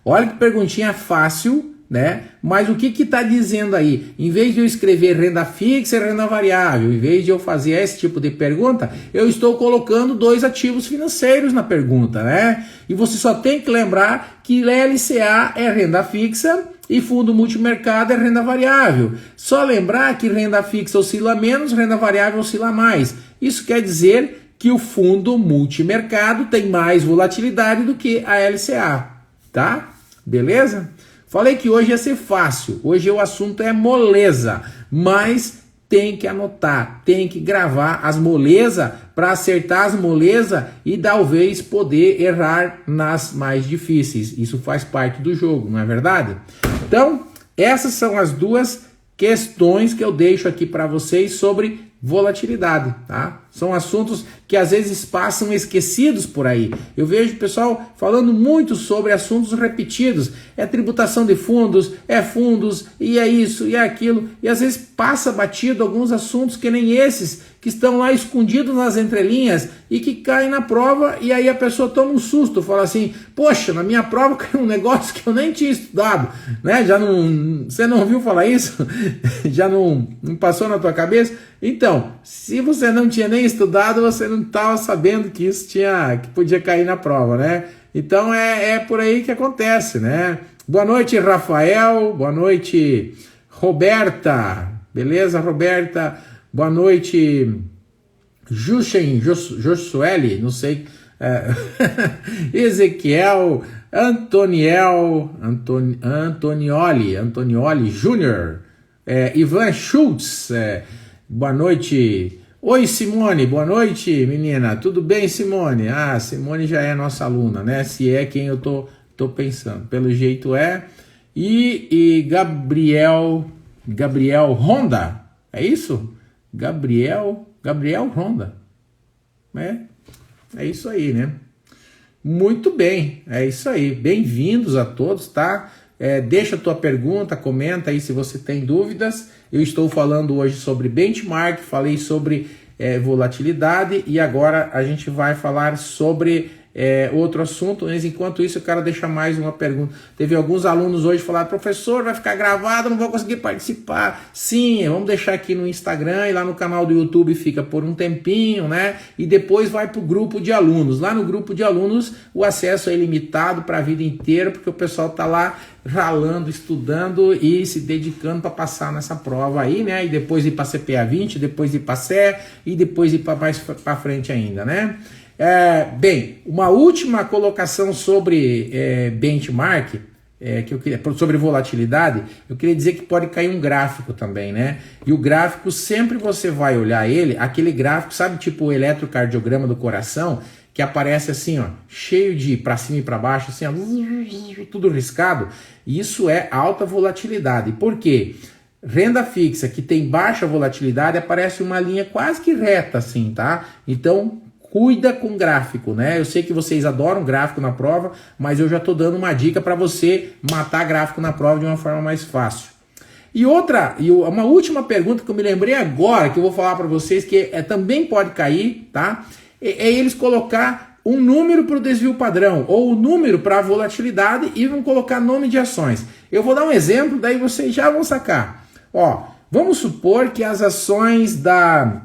Speaker 1: Olha que perguntinha fácil, né? Mas o que está dizendo aí? Em vez de eu escrever renda fixa e renda variável, em vez de eu fazer esse tipo de pergunta, eu estou colocando dois ativos financeiros na pergunta, né? E você só tem que lembrar que LCA é renda fixa e fundo multimercado é renda variável. Só lembrar que renda fixa oscila menos, renda variável oscila mais. Isso quer dizer que o fundo multimercado tem mais volatilidade do que a LCA, tá? Beleza? Falei que hoje ia ser fácil, hoje o assunto é moleza, mas tem que anotar, tem que gravar as molezas para acertar as molezas e talvez poder errar nas mais difíceis. Isso faz parte do jogo, não é verdade? Então, essas são as duas questões que eu deixo aqui para vocês sobre volatilidade, tá? São assuntos que às vezes passam esquecidos por aí. Eu vejo o pessoal falando muito sobre assuntos repetidos. É tributação de fundos, e é isso, e é aquilo. E às vezes passa batido alguns assuntos que nem esses, que estão lá escondidos nas entrelinhas e que caem na prova e aí a pessoa toma um susto, fala assim, poxa, na minha prova caiu um negócio que eu nem tinha estudado, né? Você não ouviu falar isso? Já não passou na tua cabeça? Então, se você não tinha nem estudado, você não estava sabendo que isso que podia cair na prova, né? Então é por aí que acontece, né? Boa noite, Rafael. Boa noite, Roberta. Beleza, Roberta? Boa noite, Josueli, não sei. Ezequiel, Antonioli Júnior, Ivan Schultz. Boa noite. Oi, Simone, boa noite, menina. Tudo bem, Simone? Ah, Simone já é nossa aluna, né? Se é quem eu tô pensando. Pelo jeito é. E Gabriel Honda. É isso? Gabriel Honda. É isso aí, né? Muito bem, é isso aí. Bem-vindos a todos, tá? Deixa a tua pergunta, comenta aí se você tem dúvidas. Eu estou falando hoje sobre benchmark, falei sobre volatilidade e agora a gente vai falar sobre outro assunto, mas enquanto isso eu quero deixar mais uma pergunta. Teve alguns alunos hoje que falaram, professor, vai ficar gravado, não vou conseguir participar. Sim, vamos deixar aqui no Instagram e lá no canal do YouTube fica por um tempinho, né? E depois vai para o grupo de alunos. Lá no grupo de alunos o acesso é ilimitado para a vida inteira, porque o pessoal tá lá ralando, estudando e se dedicando para passar nessa prova aí, né? E depois ir para CPA 20, depois ir para CE e depois ir para mais para frente ainda, né? Bem, uma última colocação sobre benchmark, que eu queria, sobre volatilidade, eu queria dizer que pode cair um gráfico também, né? E o gráfico, sempre você vai olhar ele, aquele gráfico, sabe, tipo o eletrocardiograma do coração, que aparece assim, ó, cheio de para cima e para baixo, assim, ó, tudo riscado. Isso é alta volatilidade. Por quê? Renda fixa que tem baixa volatilidade aparece uma linha quase que reta, assim, tá? Então, cuida com gráfico, né? Eu sei que vocês adoram gráfico na prova, mas eu já tô dando uma dica para você matar gráfico na prova de uma forma mais fácil. E uma última pergunta que eu me lembrei agora, que eu vou falar para vocês, que também pode cair, tá? É eles colocar um número para o desvio padrão, ou o número para a volatilidade e vão colocar nome de ações. Eu vou dar um exemplo, daí vocês já vão sacar. Ó, vamos supor que as ações da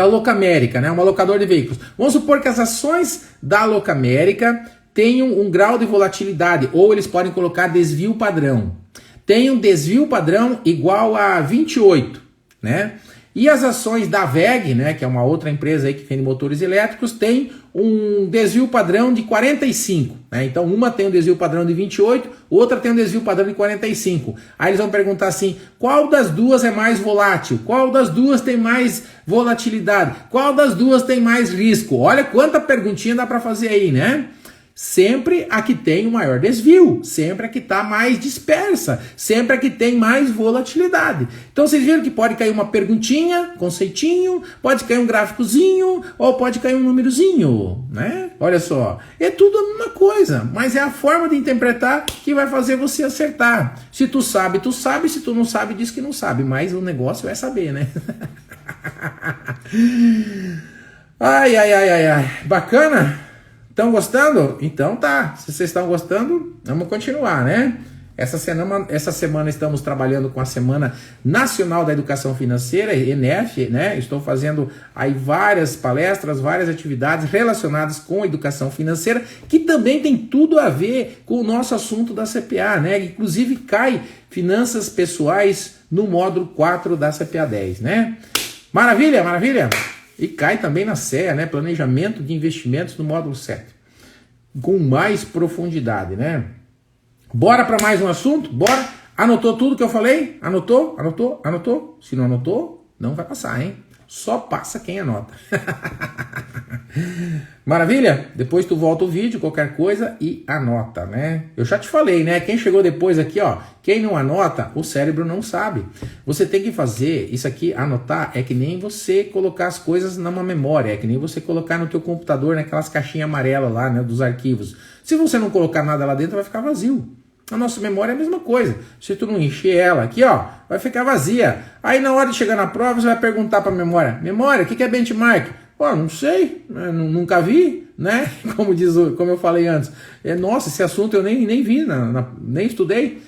Speaker 1: Locamérica, né, uma locadora de veículos. Vamos supor que as ações da Locamérica tenham um grau de volatilidade, ou eles podem colocar desvio padrão. Tem um desvio padrão igual a 28, né? E as ações da WEG, né, que é uma outra empresa aí que vende motores elétricos, tem um desvio padrão de 45. Né? Então uma tem um desvio padrão de 28, outra tem um desvio padrão de 45. Aí eles vão perguntar assim, qual das duas é mais volátil? Qual das duas tem mais volatilidade? Qual das duas tem mais risco? Olha quanta perguntinha dá para fazer aí, né? Sempre a que tem o maior desvio, sempre a que está mais dispersa, sempre a que tem mais volatilidade. Então vocês viram que pode cair uma perguntinha, conceitinho, pode cair um gráficozinho, ou pode cair um númerozinho, né? Olha só, é tudo a mesma coisa, mas é a forma de interpretar que vai fazer você acertar. Se tu sabe, se tu não sabe, diz que não sabe, mas o negócio é saber, né? Ai, bacana? Estão gostando? Então tá. Se vocês estão gostando, vamos continuar, né? Essa semana estamos trabalhando com a Semana Nacional da Educação Financeira, ENEF, né? Estou fazendo aí várias palestras, várias atividades relacionadas com educação financeira, que também tem tudo a ver com o nosso assunto da CPA, né? Inclusive cai finanças pessoais no módulo 4 da CPA 10, né? Maravilha, maravilha! E cai também na CEA, né? Planejamento de investimentos no módulo 7. Com mais profundidade, né? Bora para mais um assunto? Bora? Anotou tudo que eu falei? Anotou? Anotou? Anotou? Se não anotou, não vai passar, hein? Só passa quem anota. Maravilha? Depois tu volta o vídeo, qualquer coisa, e anota, né? Eu já te falei, né? Quem chegou depois aqui, ó, quem não anota, o cérebro não sabe. Você tem que fazer isso aqui, anotar, é que nem você colocar as coisas numa memória, é que nem você colocar no teu computador, naquelas caixinhas amarelas lá, né, dos arquivos. Se você não colocar nada lá dentro, vai ficar vazio. A nossa memória é a mesma coisa. Se tu não encher ela aqui, ó, vai ficar vazia. Aí na hora de chegar na prova, você vai perguntar para a memória: memória, o que é benchmark? Pô, não sei, nunca vi, né? Como eu falei antes. Nossa, esse assunto eu nem vi, nem estudei.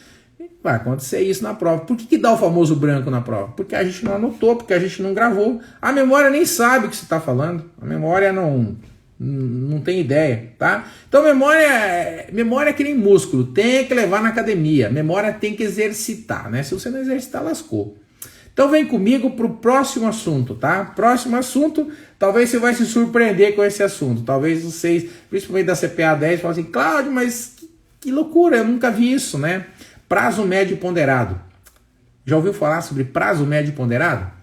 Speaker 1: Vai acontecer isso na prova. Por que dá o famoso branco na prova? Porque a gente não anotou, porque a gente não gravou. A memória nem sabe o que você está falando. A memória não tem ideia, tá? Então memória é que nem músculo, tem que levar na academia, memória tem que exercitar, né? Se você não exercitar, lascou. Então vem comigo pro próximo assunto, tá? Próximo assunto, talvez você vai se surpreender com esse assunto, talvez vocês, principalmente da CPA 10, falem assim: Cláudio, mas que loucura, eu nunca vi isso, né? Prazo médio ponderado. Já ouviu falar sobre prazo médio ponderado?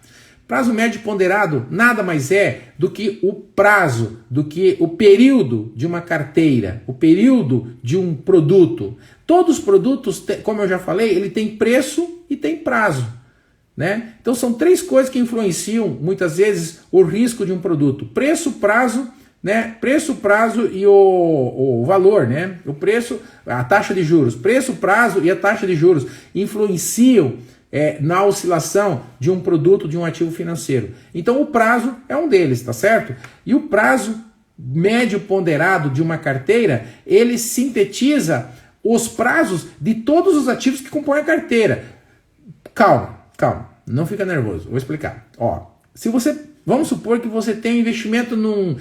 Speaker 1: Prazo médio ponderado nada mais é do que o prazo, do que o período de uma carteira, o período de um produto. Todos os produtos, como eu já falei, ele tem preço e tem prazo, né? Então são três coisas que influenciam muitas vezes o risco de um produto: preço, prazo, né? Preço, prazo e o valor, né? O preço, a taxa de juros, preço, prazo e a taxa de juros influenciam na oscilação de um produto, de um ativo financeiro. Então o prazo é um deles, tá certo? E o prazo médio ponderado de uma carteira, ele sintetiza os prazos de todos os ativos que compõem a carteira. Calma, não fica nervoso, vou explicar. Ó, vamos supor que você tem um investimento num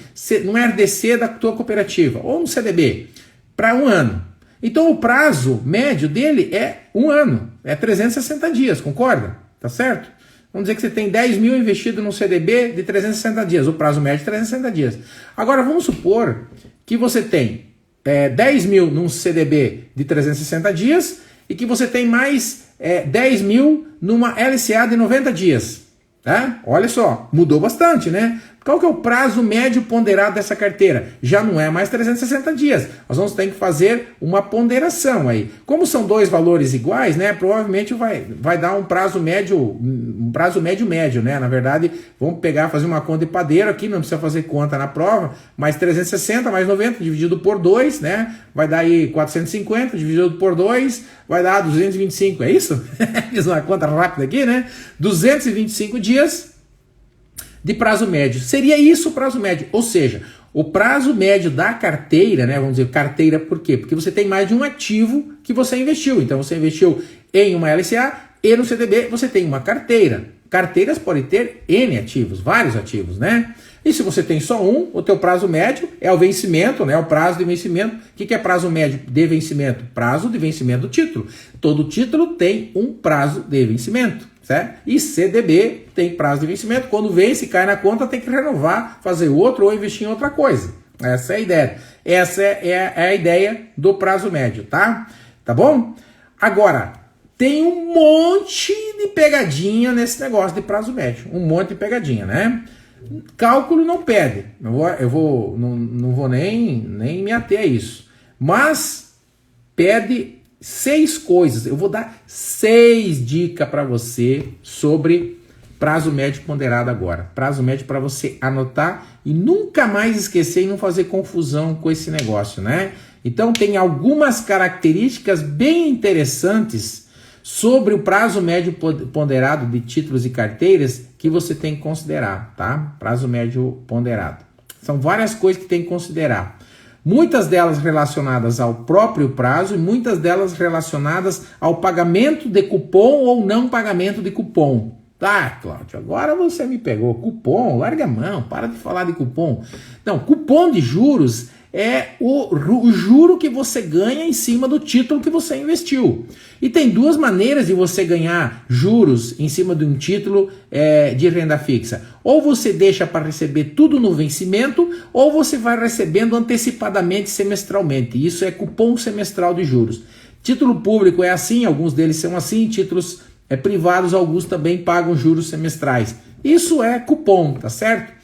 Speaker 1: RDC da tua cooperativa, ou um CDB, para 1 ano. Então o prazo médio dele é 1 ano, é 360 dias, concorda? Tá certo? Vamos dizer que você tem 10 mil investido num CDB de 360 dias, o prazo médio é 360 dias. Agora vamos supor que você tem 10 mil num CDB de 360 dias e que você tem mais 10 mil numa LCA de 90 dias. Tá? Olha só, mudou bastante, né? Qual que é o prazo médio ponderado dessa carteira? Já não é mais 360 dias. Nós vamos ter que fazer uma ponderação aí. Como são dois valores iguais, né? Provavelmente vai dar um prazo médio, médio, né? Na verdade, vamos fazer uma conta de padeiro aqui, não precisa fazer conta na prova, mais 360 mais 90 dividido por 2, né? Vai dar aí 450 dividido por 2, vai dar 225, é isso? Fiz uma conta rápida aqui, né? 225 dias de prazo médio. Seria isso o prazo médio. Ou seja, o prazo médio da carteira, né? Vamos dizer, carteira por quê? Porque você tem mais de um ativo que você investiu. Então você investiu em uma LCA e no CDB você tem uma carteira. Carteiras podem ter N ativos, vários ativos, né? E se você tem só um, o teu prazo médio é o vencimento, né? O prazo de vencimento. O que é prazo médio de vencimento? Prazo de vencimento do título. Todo título tem um prazo de vencimento, certo? E CDB tem prazo de vencimento. Quando vence, cai na conta, tem que renovar, fazer outro ou investir em outra coisa. Essa é a ideia. Essa é a ideia do prazo médio, tá? Tá bom? Agora, tem um monte de pegadinha nesse negócio de prazo médio. Um monte de pegadinha, né? Cálculo não pede. Não vou nem me ater a isso. mas pede 6 coisas. Eu vou dar 6 dicas para você sobre prazo médio ponderado agora. Prazo médio para você anotar e nunca mais esquecer e não fazer confusão com esse negócio, né? Então tem algumas características bem interessantes sobre o prazo médio ponderado de títulos e carteiras que você tem que considerar, tá? Prazo médio ponderado. São várias coisas que tem que considerar. Muitas delas relacionadas ao próprio prazo e muitas delas relacionadas ao pagamento de cupom ou não pagamento de cupom. Tá, Cláudio, agora você me pegou. Cupom, larga a mão, para de falar de cupom. Não, cupom de juros é o juro que você ganha em cima do título que você investiu. E tem 2 maneiras de você ganhar juros em cima de um título de renda fixa. Ou você deixa para receber tudo no vencimento, ou você vai recebendo antecipadamente semestralmente. Isso é cupom semestral de juros. Título público é assim, alguns deles são assim, títulos privados, alguns também pagam juros semestrais. Isso é cupom, tá certo?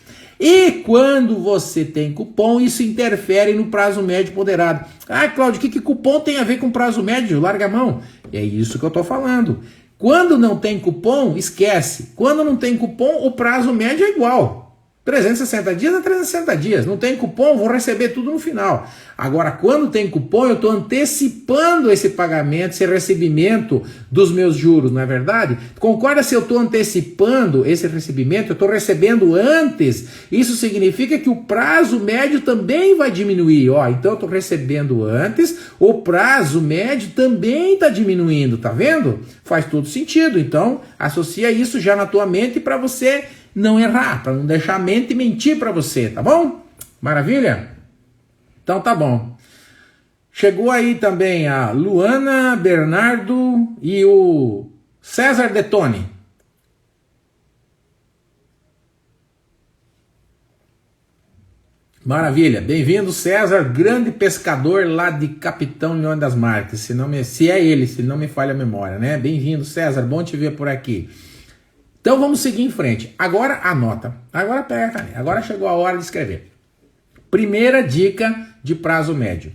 Speaker 1: E quando você tem cupom, isso interfere no prazo médio ponderado. Ah, Cláudio, o que cupom tem a ver com prazo médio? Larga a mão. É isso que eu estou falando. Quando não tem cupom, esquece. Quando não tem cupom, o prazo médio é igual. 360 dias é 360 dias. Não tem cupom, vou receber tudo no final. Agora, quando tem cupom, eu estou antecipando esse pagamento, esse recebimento dos meus juros, não é verdade? Concorda se eu estou antecipando esse recebimento, eu estou recebendo antes, isso significa que o prazo médio também vai diminuir. Ó, então eu estou recebendo antes, o prazo médio também está diminuindo, tá vendo? Faz todo sentido. Então, associa isso já na tua mente para você não errar, para não deixar a mente mentir para você, tá bom? Maravilha? Então tá bom. Chegou aí também a Luana, Bernardo e o César Detone. Maravilha, bem-vindo César, grande pescador lá de Capitão Leão das Marques, se é ele, se não me falha a memória, né? Bem-vindo César, bom te ver por aqui. Então vamos seguir em frente. Agora anota. Agora pega a caneta. Agora chegou a hora de escrever. Primeira dica de prazo médio.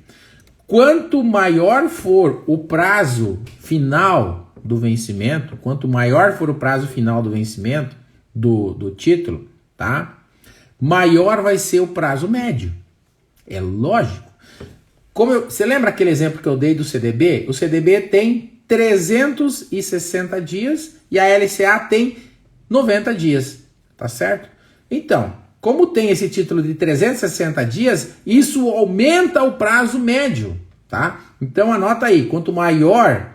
Speaker 1: Quanto maior for o prazo final do vencimento, quanto maior for o prazo final do vencimento do título, tá? Maior vai ser o prazo médio. É lógico. Você lembra aquele exemplo que eu dei do CDB? O CDB tem 360 dias e a LCA tem 90 dias, tá certo? Então, como tem esse título de 360 dias, isso aumenta o prazo médio, tá? Então anota aí, quanto maior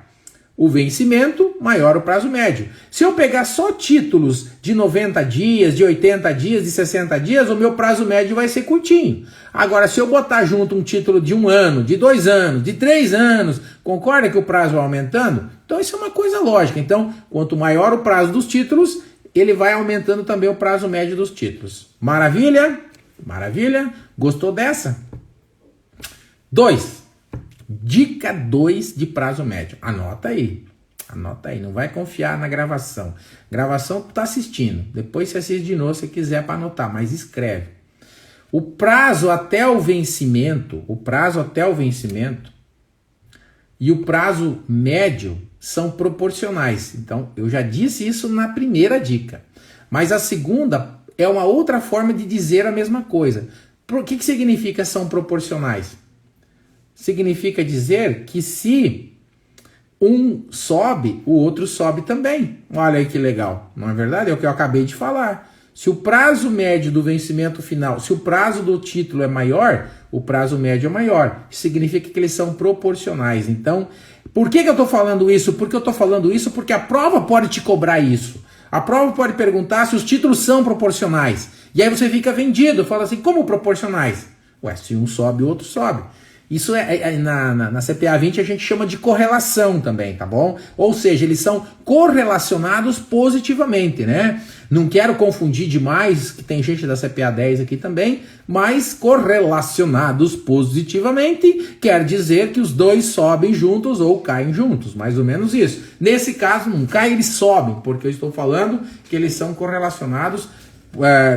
Speaker 1: o vencimento, maior o prazo médio. Se eu pegar só títulos de 90 dias, de 80 dias, de 60 dias, o meu prazo médio vai ser curtinho. Agora, se eu botar junto um título de 1 ano, de 2 anos, de 3 anos, concorda que o prazo vai aumentando? Então isso é uma coisa lógica. Então, quanto maior o prazo dos títulos, ele vai aumentando também o prazo médio dos títulos. Maravilha? Maravilha? Gostou dessa? 2. Dica 2 de prazo médio. Anota aí. Anota aí. Não vai confiar na gravação. Gravação tu tá assistindo. Depois você assiste de novo se quiser para anotar. Mas escreve. O prazo até o vencimento. E o prazo médio são proporcionais. Então, eu já disse isso na primeira dica. Mas a segunda é uma outra forma de dizer a mesma coisa. O que significa são proporcionais? Significa dizer que se um sobe, o outro sobe também. Olha aí que legal. Não é verdade? É o que eu acabei de falar. Se o prazo médio do vencimento final, se o prazo do título é maior, o prazo médio é maior. Significa que eles são proporcionais. Então, por que eu estou falando isso? Porque eu estou falando isso porque a prova pode te cobrar isso. A prova pode perguntar se os títulos são proporcionais. E aí você fica vendido, fala assim, como proporcionais? Ué, se um sobe, o outro sobe. Isso na CPA 20 a gente chama de correlação também, tá bom? Ou seja, eles são correlacionados positivamente, né? Não quero confundir demais, que tem gente da CPA 10 aqui também, mas correlacionados positivamente quer dizer que os dois sobem juntos ou caem juntos, mais ou menos isso. Nesse caso não cai, eles sobem, porque eu estou falando que eles são correlacionados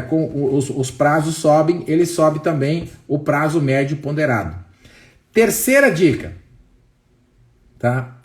Speaker 1: com os prazos sobem, ele sobe também o prazo médio ponderado. Terceira dica, tá?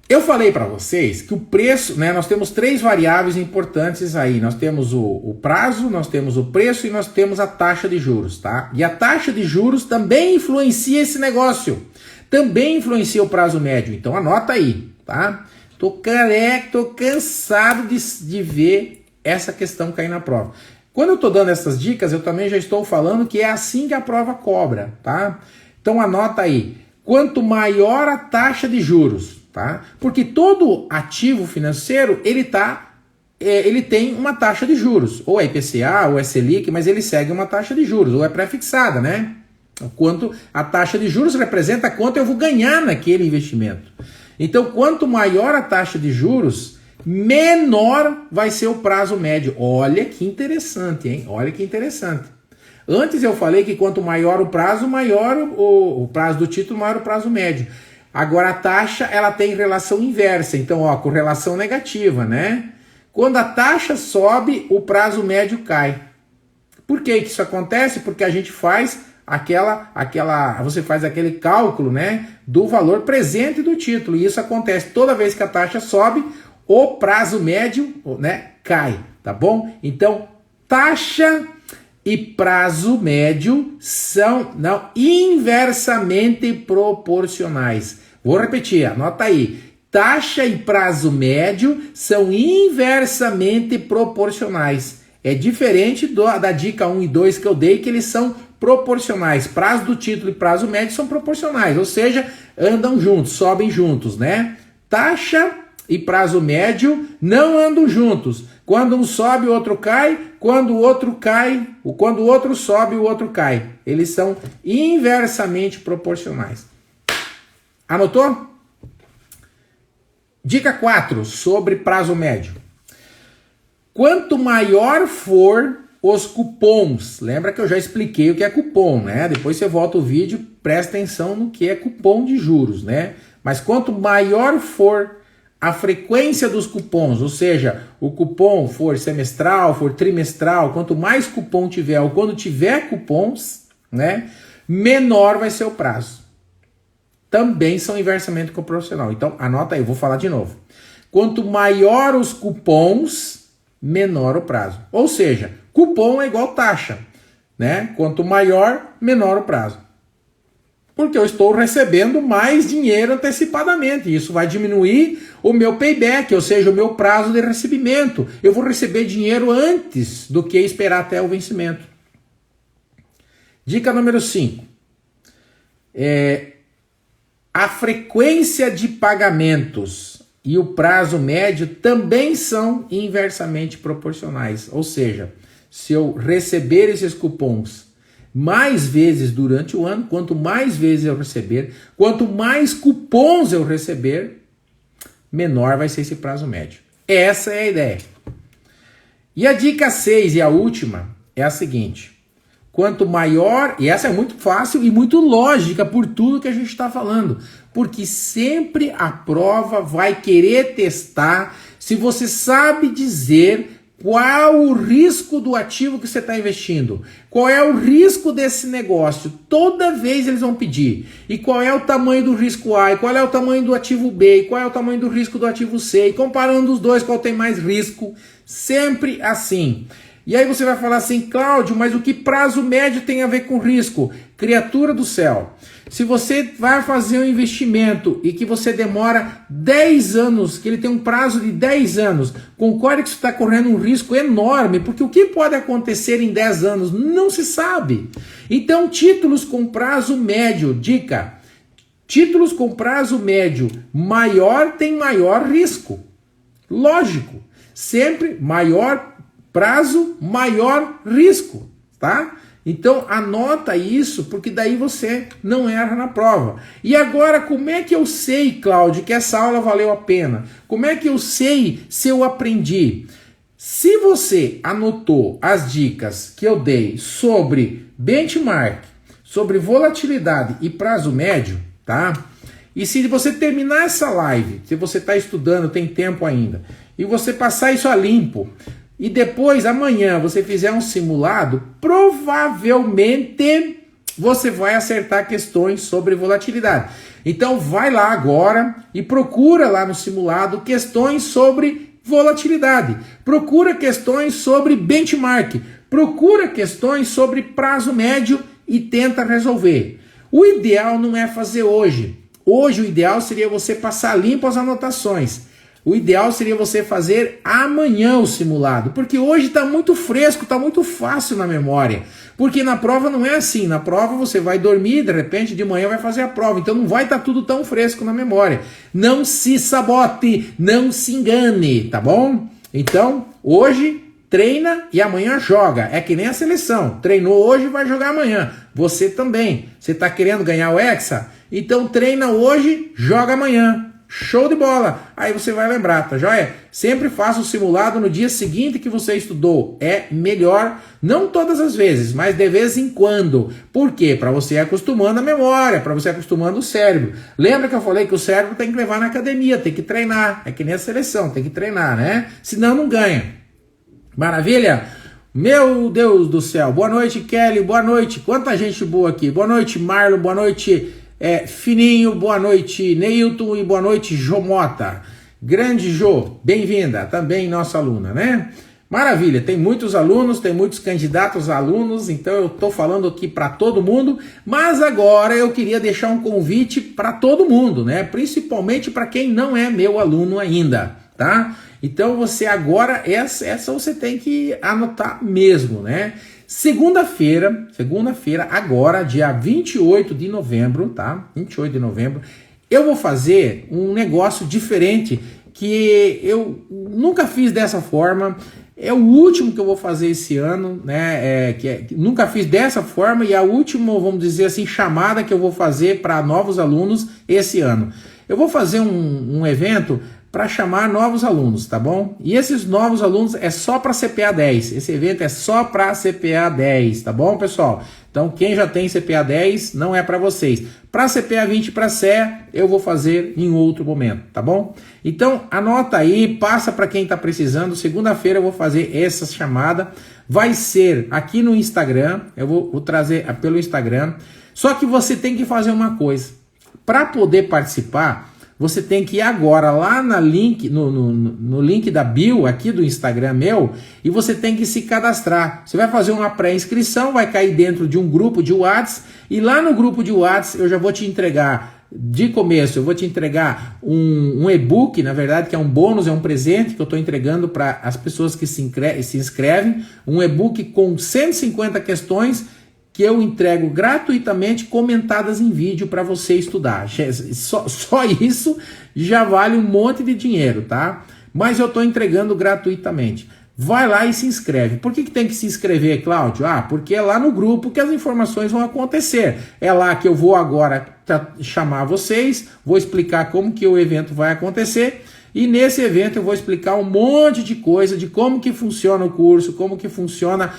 Speaker 1: Eu falei para vocês que o preço, né, nós temos 3 variáveis importantes aí. Nós temos o prazo, nós temos o preço e nós temos a taxa de juros, tá? E a taxa de juros também influencia esse negócio. Também influencia o prazo médio. Então anota aí, tá? Tô careca, tô cansado de ver essa questão cair na prova. Quando eu tô dando essas dicas, eu também já estou falando que é assim que a prova cobra, tá? Então anota aí. Quanto maior a taxa de juros, tá? Porque todo ativo financeiro, ele tem uma taxa de juros, ou é IPCA, ou é Selic, mas ele segue uma taxa de juros, ou é pré-fixada, né? Quanto a taxa de juros representa quanto eu vou ganhar naquele investimento. Então, quanto maior a taxa de juros, menor vai ser o prazo médio. Olha que interessante, hein? Olha que interessante. Antes eu falei que quanto maior o prazo, maior o prazo do título, maior o prazo médio. Agora a taxa, ela tem relação inversa, então ó, correlação negativa, né? Quando a taxa sobe, o prazo médio cai. Por que isso acontece? Porque a gente faz você faz aquele cálculo, né, do valor presente do título, e isso acontece toda vez que a taxa sobe, o prazo médio, né, cai, tá bom? Então, taxa e prazo médio são inversamente proporcionais. Vou repetir, anota aí. Taxa e prazo médio são inversamente proporcionais. É diferente da dica 1 e 2 que eu dei, que eles são proporcionais. Prazo do título e prazo médio são proporcionais, ou seja, andam juntos, sobem juntos, né? Taxa e prazo médio não andam juntos. Quando um sobe, o outro cai. Quando o outro cai, quando o outro sobe, o outro cai. Eles são inversamente proporcionais. Anotou? Dica 4 sobre prazo médio. Quanto maior for os cupons, lembra que eu já expliquei o que é cupom, né? Depois você volta o vídeo, presta atenção no que é cupom de juros, né? Mas quanto maior for a frequência dos cupons, ou seja, o cupom for semestral, for trimestral, quanto mais cupom tiver, ou quando tiver cupons, né, menor vai ser o prazo. Também são inversamente proporcional. Então, anota aí, eu vou falar de novo. Quanto maior os cupons, menor o prazo. Ou seja, cupom é igual taxa, né? Quanto maior, menor o prazo. Porque eu estou recebendo mais dinheiro antecipadamente. Isso vai diminuir o meu payback, ou seja, o meu prazo de recebimento. Eu vou receber dinheiro antes do que esperar até o vencimento. Dica número 5. A frequência de pagamentos e o prazo médio também são inversamente proporcionais. Ou seja, se eu receber esses cupons mais vezes durante o ano, quanto mais vezes eu receber, quanto mais cupons eu receber, menor vai ser esse prazo médio. Essa é a ideia. E a dica 6 e a última é a seguinte. Quanto maior, e essa é muito fácil e muito lógica por tudo que a gente está falando, porque sempre a prova vai querer testar se você sabe dizer qual o risco do ativo que você está investindo, qual é o risco desse negócio, toda vez eles vão pedir, e qual é o tamanho do risco A, e qual é o tamanho do ativo B, e qual é o tamanho do risco do ativo C, e comparando os dois, qual tem mais risco, sempre assim. E aí você vai falar assim, Cláudio, mas o que prazo médio tem a ver com risco? Criatura do céu, se você vai fazer um investimento e que você demora 10 anos, que ele tem um prazo de 10 anos, concorda que você está correndo um risco enorme, porque o que pode acontecer em 10 anos não se sabe. Então, títulos com prazo médio, dica, títulos com prazo médio maior tem maior risco. Lógico, sempre maior prazo, maior risco, tá? Então anota isso, porque daí você não erra na prova. E agora, como é que eu sei, Cláudio, que essa aula valeu a pena? Como é que eu sei se eu aprendi? Se você anotou as dicas que eu dei sobre benchmark, sobre volatilidade e prazo médio, tá? E se você terminar essa live, se você está estudando, tem tempo ainda, e você passar isso a limpo, e depois, amanhã, você fizer um simulado, provavelmente você vai acertar questões sobre volatilidade. Então vai lá agora e procura lá no simulado questões sobre volatilidade. Procura questões sobre benchmark. Procura questões sobre prazo médio e tenta resolver. O ideal não é fazer hoje. Hoje o ideal seria você passar limpo as anotações. O ideal seria você fazer amanhã o simulado, porque hoje está muito fresco, está muito fácil na memória. Porque na prova não é assim, na prova você vai dormir, de repente de manhã vai fazer a prova, então não vai estar tudo tão fresco na memória. Não se sabote, não se engane, tá bom? Então, hoje treina e amanhã joga. É que nem a seleção, treinou hoje e vai jogar amanhã. Você também. Você está querendo ganhar o Hexa? Então treina hoje, joga amanhã. Show de bola! Aí você vai lembrar, tá joia? Sempre faça o simulado no dia seguinte que você estudou. É melhor, não todas as vezes, mas de vez em quando. Por quê? Para você ir acostumando a memória, para você ir acostumando o cérebro. Lembra que eu falei que o cérebro tem que levar na academia, tem que treinar. É que nem a seleção, tem que treinar, né? Senão não ganha. Maravilha? Meu Deus do céu. Boa noite, Kelly. Boa noite. Quanta gente boa aqui. Boa noite, Marlon. Boa noite, Fininho. Boa noite, Neilton. E boa noite, Jomota. Grande Jô, bem-vinda. Também nossa aluna, né? Maravilha. Tem muitos alunos, tem muitos candidatos a alunos. Então eu tô falando aqui para todo mundo. Mas agora eu queria deixar um convite para todo mundo, né? Principalmente para quem não é meu aluno ainda, tá? Então você agora, essa você tem que anotar mesmo, né? Segunda-feira, agora, dia 28 de novembro, tá? 28 de novembro, eu vou fazer um negócio diferente que eu nunca fiz dessa forma. É o último que eu vou fazer esse ano, né? Nunca fiz dessa forma e é a última, vamos dizer assim, chamada que eu vou fazer para novos alunos esse ano. Eu vou fazer um evento para chamar novos alunos, tá bom? E esses novos alunos é só para CPA 10. Esse evento é só para CPA 10, tá bom, pessoal? Então, quem já tem CPA 10 não é para vocês. Para CPA 20 para CE, eu vou fazer em outro momento, tá bom? Então, anota aí, passa para quem está precisando. Segunda-feira eu vou fazer essa chamada. Vai ser aqui no Instagram, eu vou trazer pelo Instagram. Só que você tem que fazer uma coisa. Para poder participar, você tem que ir agora lá no link da bio aqui do Instagram meu e você tem que se cadastrar. Você vai fazer uma pré-inscrição, vai cair dentro de um grupo de WhatsApp e lá no grupo de WhatsApp eu já vou te entregar, de começo, eu vou te entregar um e-book, na verdade, que é um bônus, é um presente que eu estou entregando para as pessoas que se inscrevem, um e-book com 150 questões que eu entrego gratuitamente comentadas em vídeo para você estudar. Só isso já vale um monte de dinheiro, tá? Mas eu estou entregando gratuitamente. Vai lá e se inscreve. Por que tem que se inscrever, Cláudio? Porque é lá no grupo que as informações vão acontecer. É lá que eu vou agora chamar vocês, vou explicar como que o evento vai acontecer. E nesse evento eu vou explicar um monte de coisa, de como que funciona o curso, como que funciona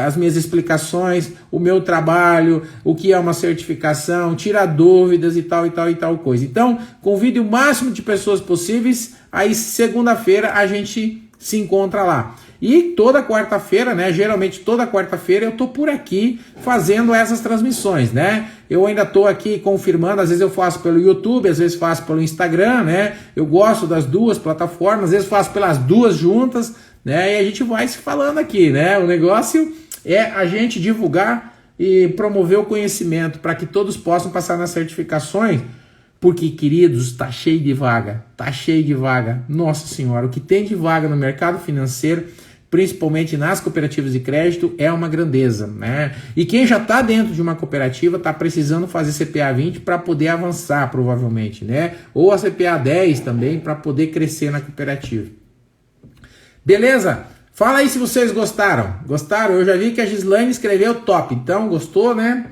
Speaker 1: as minhas explicações, o meu trabalho, o que é uma certificação, tirar dúvidas e tal coisa. Então, convide o máximo de pessoas possíveis, aí segunda-feira a gente se encontra lá. E toda quarta-feira, né? Geralmente toda quarta-feira eu tô por aqui fazendo essas transmissões, né? Eu ainda tô aqui confirmando, às vezes eu faço pelo YouTube, às vezes faço pelo Instagram, né? Eu gosto das duas plataformas, às vezes faço pelas duas juntas, né? E a gente vai se falando aqui, né? O negócio é a gente divulgar e promover o conhecimento para que todos possam passar nas certificações. Porque, queridos, tá cheio de vaga, Nossa Senhora, o que tem de vaga no mercado financeiro, principalmente nas cooperativas de crédito, é uma grandeza, né? E quem já está dentro de uma cooperativa está precisando fazer CPA 20 para poder avançar, provavelmente, né? Ou a CPA 10 também, para poder crescer na cooperativa. Beleza? Fala aí se vocês gostaram. Gostaram? Eu já vi que a Gislaine escreveu top, então gostou, né?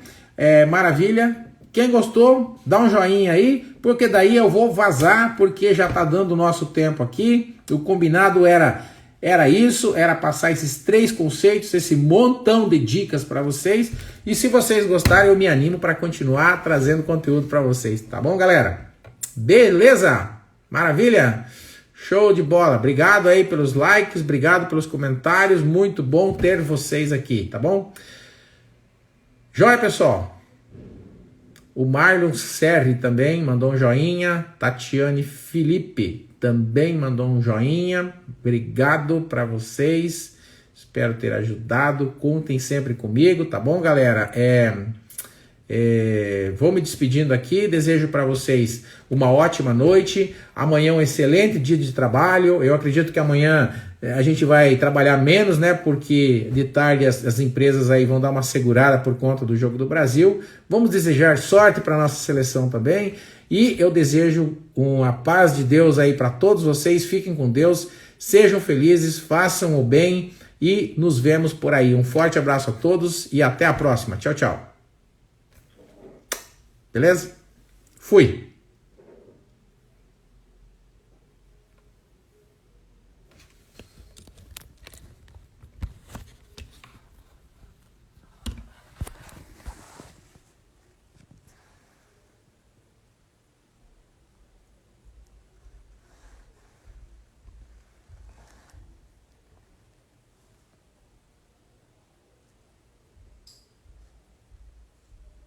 Speaker 1: Maravilha. Quem gostou, dá um joinha aí, porque daí eu vou vazar, porque já tá dando o nosso tempo aqui. O combinado era isso, era passar esses 3 conceitos, esse montão de dicas para vocês. E se vocês gostarem, eu me animo para continuar trazendo conteúdo para vocês, tá bom, galera? Beleza? Maravilha? Show de bola. Obrigado aí pelos likes, obrigado pelos comentários. Muito bom ter vocês aqui, tá bom? Joia, pessoal? O Marlon Serri também mandou um joinha. Tatiane Felipe também mandou um joinha. Obrigado para vocês. Espero ter ajudado. Contem sempre comigo, tá bom, galera? Vou me despedindo aqui. Desejo para vocês uma ótima noite. Amanhã é um excelente dia de trabalho. Eu acredito que amanhã a gente vai trabalhar menos, né? Porque de tarde as empresas aí vão dar uma segurada por conta do Jogo do Brasil. Vamos desejar sorte para nossa seleção também. E eu desejo uma paz de Deus aí para todos vocês. Fiquem com Deus, sejam felizes, façam o bem e nos vemos por aí. Um forte abraço a todos e até a próxima. Tchau, tchau. Beleza? Fui!